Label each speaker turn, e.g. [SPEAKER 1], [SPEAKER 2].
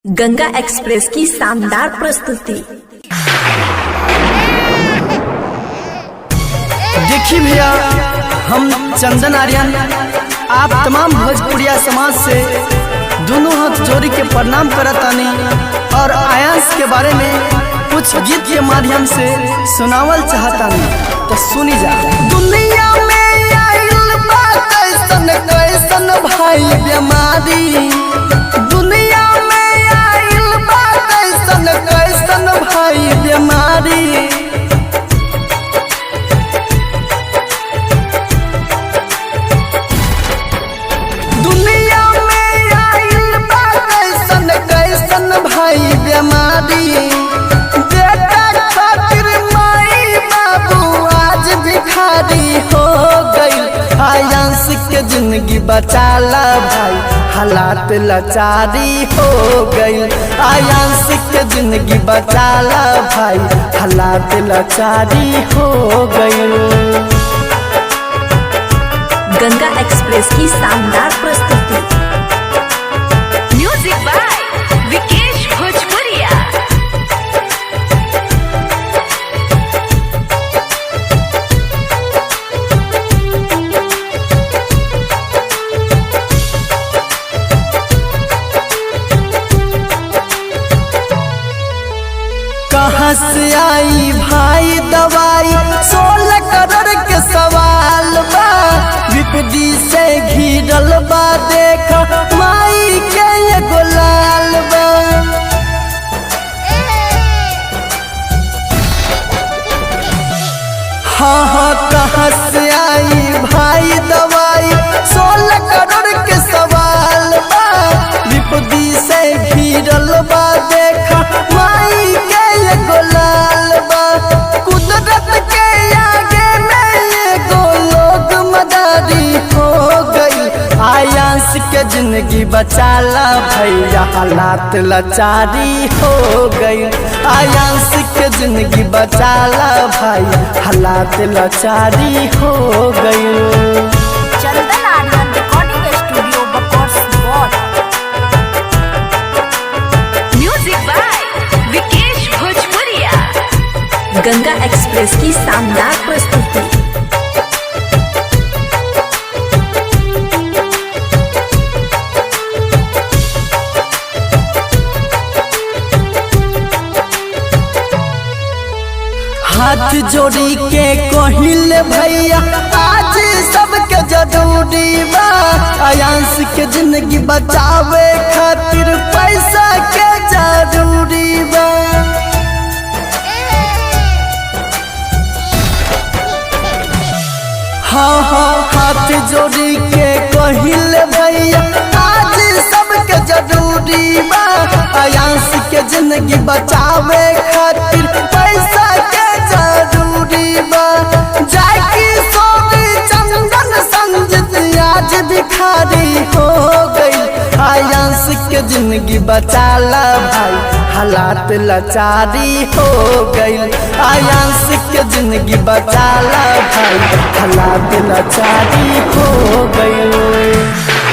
[SPEAKER 1] Ganga express की शानदार प्रस्तुति।
[SPEAKER 2] देखिए भैया, हम चंदन आर्यन आप तमाम भोजपुरिया समाज से दोनों हाथ जोड़ी के प्रणाम करतानी और आयांस के बारे में कुछ गीत के माध्यम से सुनावल चाहतानी, तो सुनी जा। दुनिया में आइल बा कैसन कैसन भाई बीमारी, दुनिया में आइल बा कैसन कैसन भाई बीमारी। भाई बीमारी बेटा खातिर माई बाबू आज भिखारी हो गई। आयांस के जिंदगी बचाला भाई, हालात लाचारी हो गई। आयांस के जिंदगी बचाला भाई, हालात लाचारी हो गई।
[SPEAKER 1] गंगा एक्सप्रेस की शानदार प्रस्तुति।
[SPEAKER 3] म्यूजिक बाय विकेश भोजपुरिया।
[SPEAKER 2] कहाँ से आई भाई दवाई, 16 करोड़ के सवाल बा। विपदी से घिरल बा देख माई के एगो लाल बा। हाँ हाँ, कहाँ से आई भाई दवाई, 16 करोड़ के सवाल बा। विपदी से घिरल बा देख माई के एगो लाल बा। कुदरत के आगे में एगो लोग मदारी हो गई। आयांस के जिंदगी बचाला भैया, हालात लाचारी हो गई। आयांस के जिंदगी बचाला भाई, हालात लाचारी हो गई।
[SPEAKER 1] चंदन आर्यन रिकॉर्डिंग स्टूडियो बकौर spot.
[SPEAKER 3] Music by Vikesh Bhojpuriya.
[SPEAKER 1] Ganga express की शानदार प्रस्तुति।
[SPEAKER 2] हाथ जोड़ी के कहिल भैया, आज सबके जरूरी बा। आयांस के जिंदगी बचावे खातिर पैसा के जरूरी बा। हाँ हाँ, हाथ जोड़ी के कहिल भैया, आज सबके जरूरी बा। आयांस के जिंदगी बचावे खातिर पैसा के जरूरी बा। जाकी सोनी चंदन संजित आज भिखारी हो गई। आयांस के जिंदगी बचाला भाई, हालात लाचारी हो गई। आयांस के जिंदगी बचाला भाई, हालात लाचारी हो गई।